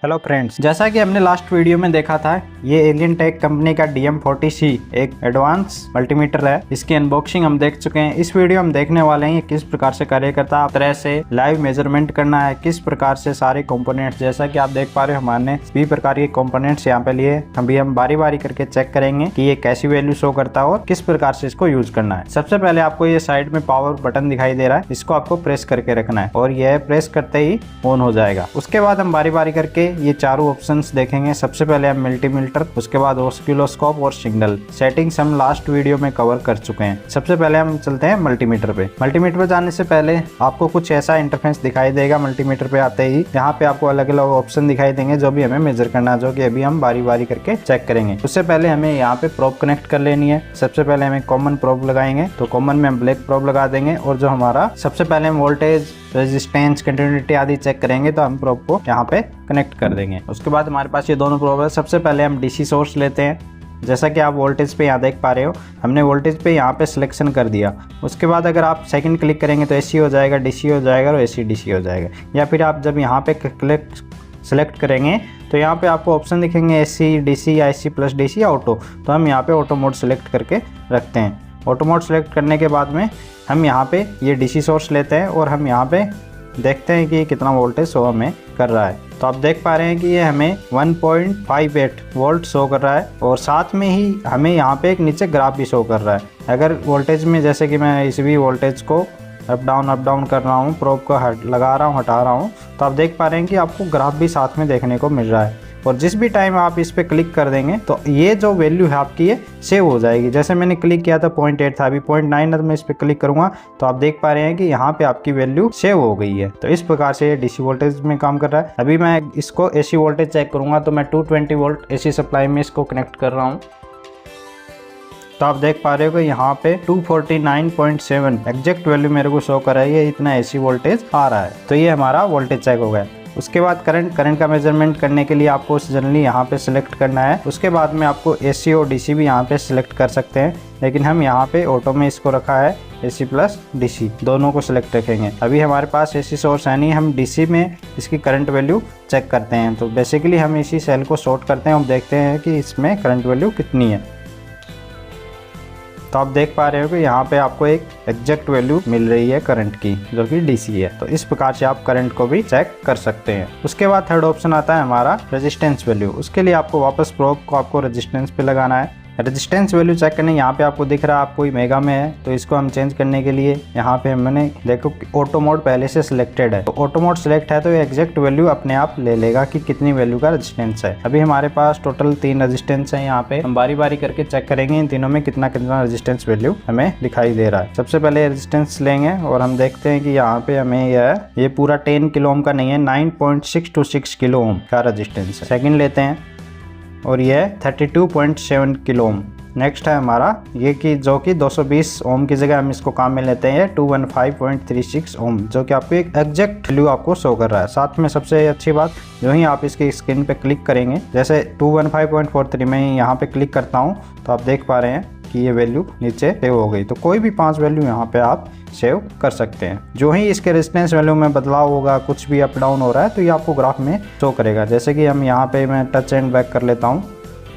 Hello friends, जैसा कि हमने लास्ट वीडियो में देखा था, ये एलियन टेक कंपनी का DM40C एक एडवांस मल्टीमीटर है। इसकी अनबॉक्सिंग हम देख चुके हैं। इस वीडियो हम देखने वाले हैं ये किस प्रकार से कार्य करता है, तरह से लाइव मेजरमेंट करना है, किस प्रकार से सारे कंपोनेंट्स, जैसा कि आप देख पा रहे हो हमने सभी प्रकार के कंपोनेंट्स यहाँ पे लिए। अभी हम बारी बारी करके चेक करेंगे कि ये कैसी वैल्यू शो करता है और किस प्रकार से इसको यूज करना है। सबसे पहले आपको ये साइड में पावर बटन दिखाई दे रहा है, इसको आपको प्रेस करके रखना है और यह प्रेस करते ही ऑन हो जाएगा। उसके बाद हम बारी बारी करके ये चारों ऑप्शंस देखेंगे। सबसे पहले हम मल्टीमीटर, उसके बाद ऑसिलोस्कोप और सिग्नल। सेटिंग्स हम लास्ट वीडियो में कवर कर चुके हैं। सबसे पहले हम चलते हैं मल्टीमीटर पे। मल्टीमीटर पे जाने से पहले आपको कुछ ऐसा इंटरफेस दिखाई देगा। मल्टीमीटर पे आते ही यहाँ पे आपको अलग अलग ऑप्शन दिखाई देंगे जो भी हमें मेजर करना है, जो कि अभी हम बारी बारी करके चेक करेंगे। उससे पहले हमें यहाँ पे प्रोब कनेक्ट कर लेनी है। सबसे पहले हमें कॉमन प्रोब लगाएंगे, तो कॉमन में हम ब्लैक प्रोब लगा देंगे और जो हमारा सबसे पहले हम वोल्टेज, रेजिस्टेंस, कंटिन्यूटी आदि चेक करेंगे, तो हम प्रोब को यहाँ पे कनेक्ट कर देंगे। उसके बाद हमारे पास ये दोनों प्रोब है। सबसे पहले हम DC सोर्स लेते हैं। जैसा कि आप वोल्टेज पे यहाँ देख पा रहे हो, हमने वोल्टेज पे यहाँ पे सिलेक्शन कर दिया। उसके बाद अगर आप सेकंड क्लिक करेंगे तो AC हो जाएगा, DC हो जाएगा और AC DC हो जाएगा। या फिर आप जब यहाँ पे सेलेक्ट करेंगे तो यहाँ पे आपको ऑप्शन दिखेंगे AC, DC, IC plus DC, auto. तो हम यहाँ पे ऑटो मोड सेलेक्ट करके रखते हैं। ऑटो मोड सेलेक्ट करने के बाद में हम यहाँ पे ये DC सोर्स लेते हैं और हम यहाँ पे देखते हैं कि कितना वोल्टेज शो हमें कर रहा है। तो आप देख पा रहे हैं कि ये हमें 1.58 वोल्ट शो कर रहा है और साथ में ही हमें यहाँ पे एक नीचे ग्राफ भी शो कर रहा है। अगर वोल्टेज में, जैसे कि मैं इस भी वोल्टेज को अप डाउन कर रहा हूँ, प्रोब को लगा रहा हूँ, हटा रहा हूँ, तो आप देख पा रहे हैं कि आपको ग्राफ भी साथ में देखने को मिल रहा है। और जिस भी टाइम आप इस पे क्लिक कर देंगे तो ये जो वैल्यू है आपकी ये सेव हो जाएगी। जैसे मैंने क्लिक किया था 0.8 था, अभी 0.9 है, तो मैं इस पे क्लिक करूंगा तो आप देख पा रहे हैं कि यहाँ पे आपकी वैल्यू सेव हो गई है। तो इस प्रकार से ये DC वोल्टेज में काम कर रहा है। अभी मैं इसको AC वोल्टेज चेक करूंगा, तो मैं 220 वोल्ट AC सप्लाई में इसको कनेक्ट कर रहा हूँ। तो आप देख पा रहे हो कि यहाँ पे 249.7 एग्जैक्ट वैल्यू मेरे को शो कर रही है, इतना AC वोल्टेज आ रहा है। तो ये हमारा वोल्टेज चेक हो गया। उसके बाद करंट का मेजरमेंट करने के लिए आपको जनरली यहाँ पे सिलेक्ट करना है। उसके बाद में आपको AC और DC भी यहाँ पे सिलेक्ट कर सकते हैं, लेकिन हम यहाँ पे ऑटो में इसको रखा है, AC प्लस DC दोनों को सिलेक्ट रखेंगे। अभी हमारे पास AC सोर्स है नहीं, हम DC में इसकी करंट वैल्यू चेक करते हैं। तो बेसिकली हम इसी सेल को शॉर्ट करते हैं और देखते हैं कि इसमें करंट वैल्यू कितनी है। तो आप देख पा रहे हो कि यहाँ पे आपको एक एग्जैक्ट वैल्यू मिल रही है करंट की, जो कि DC है। तो इस प्रकार से आप करंट को भी चेक कर सकते हैं। उसके बाद थर्ड ऑप्शन आता है हमारा रेजिस्टेंस वैल्यू। उसके लिए आपको वापस प्रोब को आपको रेजिस्टेंस पे लगाना है। रेजिस्टेंस वैल्यू चेक करने यहाँ पे आपको दिख रहा है, आपको मेगा में है, तो इसको हम चेंज करने के लिए यहाँ पे मैंने देखो ऑटो मोड पहले से सिलेक्टेड है, तो ऑटो मोड सिलेक्ट है तो ये एग्जैक्ट वैल्यू अपने आप ले लेगा कि कितनी वैल्यू का रेजिस्टेंस है। अभी हमारे पास टोटल 3 रेजिस्टेंस है। यहाँ पे हम बारी बारी करके चेक करेंगे इन तीनों में कितना कितना रेजिस्टेंस वैल्यू हमें दिखाई दे रहा है। सबसे पहले रेजिस्टेंस लेंगे और हम देखते हैं कि यहाँ पे हमें ये पूरा 10 किलो ओम का नहीं है, 9.626 किलो ओम का रेजिस्टेंस है। सेकेंड लेते हैं और ये 32.7 किलो ओम। नेक्स्ट है हमारा ये कि जो कि 220 ओम की जगह हम इसको काम में लेते हैं 215.36 ओम, जो कि आपको एक एग्जैक्ट वैल्यू आपको शो कर रहा है। साथ में सबसे अच्छी बात, जो ही आप इसकी स्क्रीन पे क्लिक करेंगे, जैसे 215.43 में यहाँ पे क्लिक करता हूँ, तो आप देख पा रहे हैं कि ये वैल्यू नीचे सेव हो गई। तो कोई भी 5 वैल्यू यहाँ पे आप सेव कर सकते हैं। जो ही इसके रेजिस्टेंस वैल्यू में बदलाव होगा, कुछ भी अप डाउन हो रहा है, तो ये आपको ग्राफ में शो करेगा। जैसे कि हम यहाँ पे मैं टच एंड बैक कर लेता हूँ,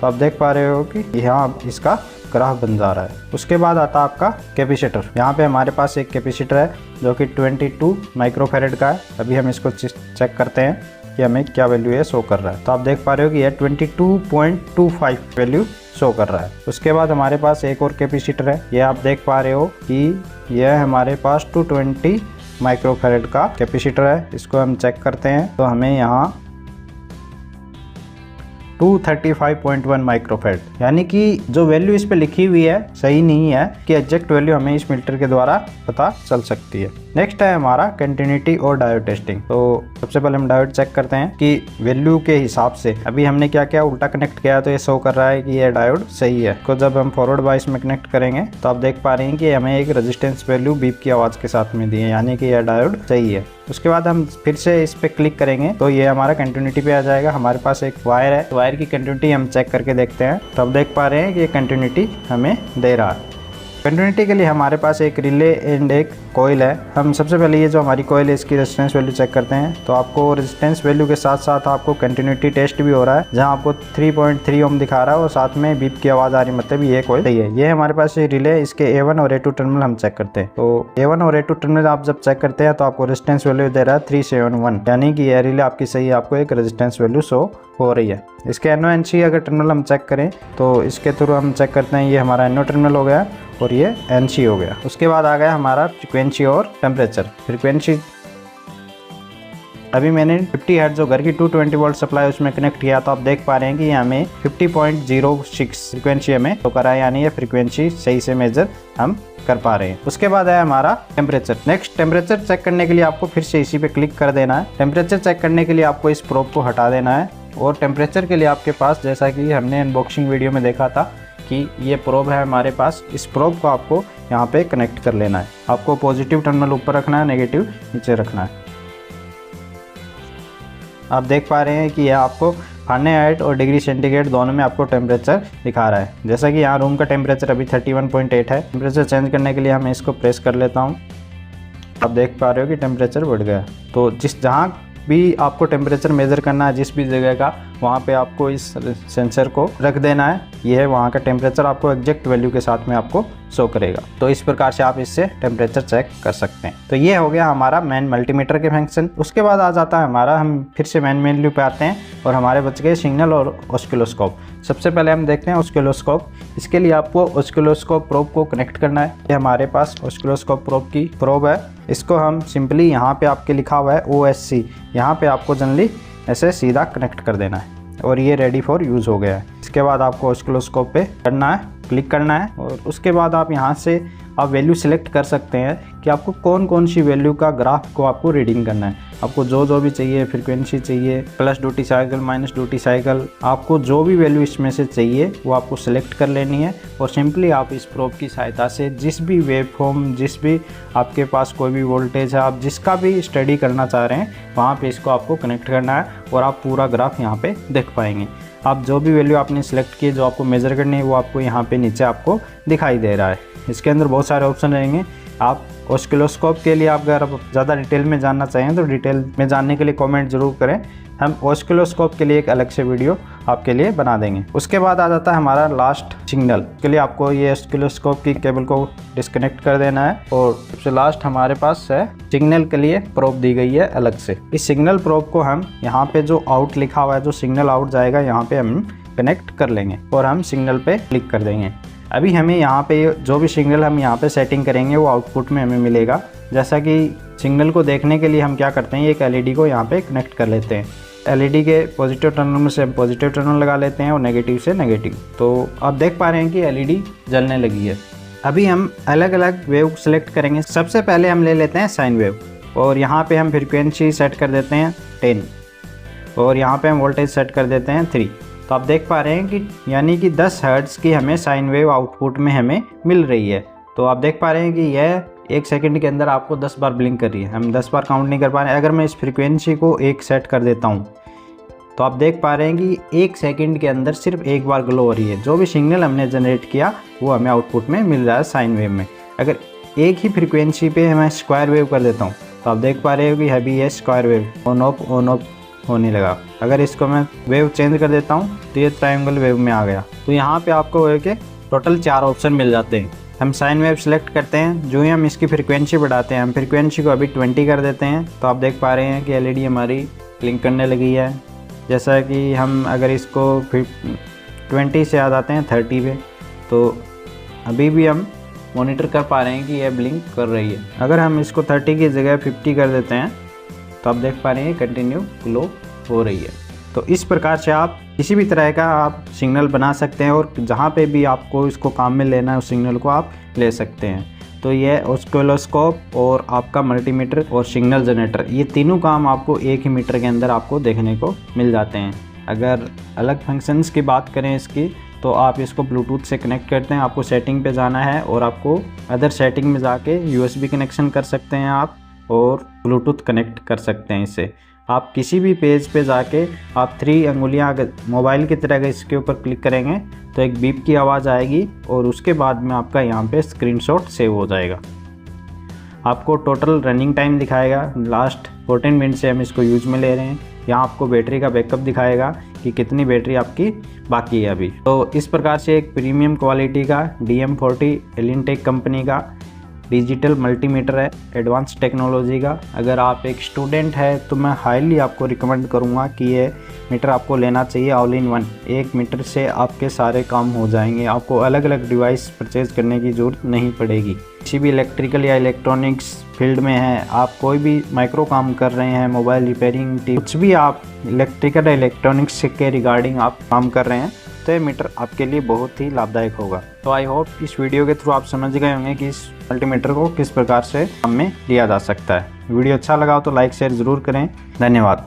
तो आप देख पा रहे हो कि यहाँ इसका ग्राफ बन जा रहा है। उसके बाद आता है आपका कैपेसिटर। यहाँ पे हमारे पास एक कैपेसिटर है जो कि 22 माइक्रोफैरड का है। अभी हम इसको चेक करते हैं कि हमें क्या वैल्यू है शो कर रहा है। तो आप देख पा रहे हो कि यह 22.25 वैल्यू शो कर रहा है। उसके बाद हमारे पास एक और कैपेसिटर है, ये आप देख पा रहे हो कि यह हमारे पास 220 माइक्रोफैरड का कैपेसिटर है। इसको हम चेक करते हैं तो हमें यहाँ 235.1 माइक्रोफैरड, यानी कि जो वैल्यू इस पे लिखी हुई है सही नहीं है, कि एग्जैक्ट वैल्यू हमें इस मीटर के द्वारा पता चल सकती है। नेक्स्ट है हमारा कंटिन्यूटी और डायोड टेस्टिंग। तो सबसे पहले हम डायोड चेक करते हैं कि वैल्यू के हिसाब से अभी हमने क्या किया, उल्टा कनेक्ट किया, तो ये शो कर रहा है कि ये डायोड सही है। तो जब हम फॉरवर्ड बायस में कनेक्ट करेंगे तो आप देख पा रहे हैं कि हमें एक रेजिस्टेंस वैल्यू बीप की आवाज के साथ में दी है, यानी कि यह डायोड सही है। उसके बाद हम फिर से इस पे क्लिक करेंगे तो ये हमारा कंटिन्यूटी पे आ जाएगा। हमारे पास एक वायर है, वायर की कंटिन्यूटी हम चेक करके देखते हैं। तो आप देख पा रहे हैं कि ये कंटिन्यूटी हमें दे रहा है। कंटिन्यूटी के लिए हमारे पास एक रिले एंड एक कॉइल है। हम सबसे पहले ये जो हमारी कॉइल है इसकी रेजिस्टेंस वैल्यू चेक करते हैं। तो आपको रेजिस्टेंस वैल्यू के साथ साथ आपको कंटिन्यूटी टेस्ट भी हो रहा है, जहां आपको 3.3 ओम दिखा रहा है और साथ में बीप की आवाज़ आ रही, मतलब ये कॉइल सही है। ये हमारे पास ये रिले है, इसके A1 और A2 टर्मिनल हम चेक करते हैं। तो A1 और A2 टर्मिनल आप जब चेक करते हैं तो आपको रेजिस्टेंस वैल्यू दे रहा है 371, यानी कि यह रिले आपकी सही है, आपको एक रेजिस्टेंस वैल्यू शो हो रही है। इसके NO-NC अगर टर्मिनल हम चेक करें तो इसके थ्रू हम चेक करते हैं, ये हमारा NO टर्मिनल हो गया और ये NC हो गया। उसके बाद आ गया हमारा फ्रीक्वेंसी और टेम्परेचर। फ्रीक्वेंसी अभी मैंने 50 हर्ट्ज जो घर की 220 वोल्ट सप्लाई उसमें कनेक्ट किया, तो आप देख पा रहे हैं कि ये हमें 50.06 फ्रीक्वेंसी हमें तो करा है, यानी ये फ्रीक्वेंसी सही से मेजर हम कर पा रहे हैं। उसके बाद है हमारा टेम्परेचर। नेक्स्ट टेम्परेचर चेक करने के लिए आपको फिर से इसी पे क्लिक कर देना है। टेम्परेचर चेक करने के लिए आपको इस प्रोब को हटा देना है और टेम्परेचर के लिए आपके पास, जैसा कि हमने अनबॉक्सिंग वीडियो में देखा था कि ये प्रोब है हमारे पास, इस प्रोब को आपको यहाँ पे कनेक्ट कर लेना है। आपको पॉजिटिव टर्मिनल ऊपर रखना है, नेगेटिव नीचे रखना है। आप देख पा रहे हैं कि यह आपको फ़ारेनहाइट और डिग्री सेंटीग्रेड दोनों में आपको टेम्परेचर दिखा रहा है। जैसा कि यहाँ रूम का टेम्परेचर अभी 31.8 है। टेम्परेचर चेंज करने के लिए मैं इसको प्रेस कर लेता हूँ। आप देख पा रहे हो कि टेम्परेचर बढ़ गया। तो जहाँ भी आपको टेम्परेचर मेज़र करना है, जिस भी जगह का, वहाँ पे आपको इस सेंसर को रख देना है। ये है वहाँ का टेम्परेचर, आपको एग्जैक्ट वैल्यू के साथ में आपको शो करेगा। तो इस प्रकार से आप इससे टेम्परेचर चेक कर सकते हैं। तो ये हो गया हमारा मेन मल्टीमीटर के फंक्शन। उसके बाद आ जाता है हमारा, हम फिर से मेन मेन्यू पे आते हैं और हमारे बच गए सिग्नल और ऑसिलोस्कोप। सबसे पहले हम देखते हैं ऑसिलोस्कोप। इसके लिए आपको ऑसिलोस्कोप प्रोब को कनेक्ट करना है। ये हमारे पास ऑसिलोस्कोप प्रोब की प्रोब है। इसको हम सिंपली यहाँ पे आपके लिखा हुआ है OSC, यहाँ पे आपको जनरली ऐसे सीधा कनेक्ट कर देना है और ये रेडी फॉर यूज़ हो गया है। इसके बाद आपको ऑसिलोस्कोप पे करना है, क्लिक करना है और उसके बाद आप यहाँ से आप वैल्यू सिलेक्ट कर सकते हैं कि आपको कौन कौन सी वैल्यू का ग्राफ को आपको रीडिंग करना है। आपको जो भी चाहिए, फ्रीक्वेंसी चाहिए, plus duty cycle, minus duty cycle, आपको जो भी वैल्यू इसमें से चाहिए वो आपको सिलेक्ट कर लेनी है और सिंपली आप इस प्रोब की सहायता से जिस भी वेव फॉर्म, जिस भी आपके पास कोई भी वोल्टेज है, आप जिसका भी स्टडी करना चाह रहे हैं वहाँ पे इसको आपको कनेक्ट करना है और आप पूरा ग्राफ यहाँ पे देख पाएंगे। आप जो भी वैल्यू आपने सिलेक्ट की, जो आपको मेज़र करनी है, वो आपको यहाँ पे नीचे आपको दिखाई दे रहा है। इसके अंदर बहुत सारे ऑप्शन रहेंगे। आप ऑसिलोस्कोप के लिए आप अगर ज़्यादा डिटेल में जानना चाहें तो डिटेल में जानने के लिए कमेंट जरूर करें। हम ऑसिलोस्कोप के लिए एक अलग से वीडियो आपके लिए बना देंगे। उसके बाद आ जाता है हमारा लास्ट सिग्नल। के लिए आपको ये ऑसिलोस्कोप की केबल को डिस्कनेक्ट कर देना है और सबसे लास्ट हमारे पास है सिग्नल के लिए प्रोब दी गई है अलग से। इस सिग्नल प्रोब को हम यहाँ पे जो आउट लिखा हुआ है, जो सिग्नल आउट जाएगा, यहाँ पे हम कनेक्ट कर लेंगे और हम सिग्नल पे क्लिक कर देंगे। अभी हमें यहाँ पे जो भी सिग्नल हम यहाँ पे सेटिंग करेंगे वो आउटपुट में हमें मिलेगा। जैसा कि सिग्नल को देखने के लिए हम क्या करते हैं, एक LED को यहाँ पे कनेक्ट कर लेते हैं। LED के पॉजिटिव टर्मिनल में से हम पॉजिटिव टर्मिनल लगा लेते हैं और नेगेटिव से नेगेटिव। तो आप देख पा रहे हैं कि LED जलने लगी है। अभी हम अलग अलग वेव सेलेक्ट करेंगे। सबसे पहले हम ले लेते हैं साइन वेव और यहाँ पे हम फ्रीक्वेंसी सेट कर देते हैं 10 और यहाँ पे हम वोल्टेज सेट कर देते हैं 3। तो आप देख पा रहे हैं कि यानी कि 10 हर्ट्ज की हमें साइन वेव आउटपुट में हमें मिल रही है। तो आप देख पा रहे हैं कि यह 1 सेकंड के अंदर आपको 10 बार ब्लिंक कर रही है। हम 10 बार काउंट नहीं कर पा रहे हैं। अगर मैं इस फ्रीक्वेंसी को 1 सेट कर देता हूँ तो आप देख पा रहे हैं कि 1 सेकंड के अंदर सिर्फ 1 बार ग्लो हो रही है। जो भी सिग्नल हमने जनरेट किया वो हमें आउटपुट में मिल रहा है साइन वेव में। अगर एक ही फ्रीक्वेंसी पे मैं स्क्वायर वेव कर देता हूँ तो आप देख पा रहे हो कि अभी ये स्क्वायर वेव ऑन ऑफ होने लगा। अगर इसको मैं वेव चेंज कर देता हूँ तो ये ट्रायंगल वेव में आ गया। तो यहाँ पे आपको वेव के टोटल 4 ऑप्शन मिल जाते हैं। हम साइन वेव सेलेक्ट करते हैं, जो ही हम इसकी फ्रीक्वेंसी बढ़ाते हैं, हम फ्रीक्वेंसी को अभी 20 कर देते हैं तो आप देख पा रहे हैं कि LED हमारी ब्लिंक करने लगी है। जैसा कि हम अगर इसको 20 से आ जाते हैं 30 पे तो अभी भी हम मॉनिटर कर पा रहे हैं कि यह ब्लिंक कर रही है। अगर हम इसको 30 की जगह 50 कर देते हैं तो आप देख पा रहे हैं कंटिन्यू ग्लो हो रही है। तो इस प्रकार से आप किसी भी तरह का आप सिग्नल बना सकते हैं और जहाँ पे भी आपको इसको काम में लेना है उस सिग्नल को आप ले सकते हैं। तो ये ऑसिलोस्कोप और आपका मल्टीमीटर और सिग्नल जनरेटर, ये तीनों काम आपको एक ही मीटर के अंदर आपको देखने को मिल जाते हैं। अगर अलग फंक्शंस की बात करें इसकी तो आप इसको ब्लूटूथ से कनेक्ट करते हैं। आपको सेटिंग पे जाना है और आपको अदर सेटिंग में जाके USB कनेक्शन कर सकते हैं आप और ब्लूटूथ कनेक्ट कर सकते हैं इससे। आप किसी भी पेज पे जाके आप 3 अंगुलियां अगर मोबाइल की तरह अगर इसके ऊपर क्लिक करेंगे तो एक बीप की आवाज़ आएगी और उसके बाद में आपका यहाँ पे स्क्रीनशॉट सेव हो जाएगा। आपको टोटल रनिंग टाइम दिखाएगा, लास्ट 14 मिनट से हम इसको यूज में ले रहे हैं। यहाँ आपको बैटरी का बैकअप दिखाएगा कि कितनी बैटरी आपकी बाकी है अभी। तो इस प्रकार से एक प्रीमियम क्वालिटी का DM40 एलियनटेक कंपनी का डिजिटल मल्टीमीटर है, एडवांस टेक्नोलॉजी का। अगर आप एक स्टूडेंट है तो मैं हाईली आपको रिकमेंड करूँगा कि ये मीटर आपको लेना चाहिए। ऑल इन वन, एक मीटर से आपके सारे काम हो जाएंगे, आपको अलग अलग डिवाइस परचेज करने की ज़रूरत नहीं पड़ेगी। किसी भी इलेक्ट्रिकल या इलेक्ट्रॉनिक्स फील्ड में है, आप कोई भी माइक्रो काम कर रहे हैं, मोबाइल रिपेयरिंग, कुछ भी आप इलेक्ट्रिकल या इलेक्ट्रॉनिक्स के रिगार्डिंग आप काम कर रहे हैं, तो ये मीटर आपके लिए बहुत ही लाभदायक होगा। तो आई होप इस वीडियो के थ्रू आप समझ गए होंगे कि इस मल्टीमीटर को किस प्रकार से काम में लिया जा सकता है। वीडियो अच्छा लगा हो तो लाइक शेयर ज़रूर करें। धन्यवाद।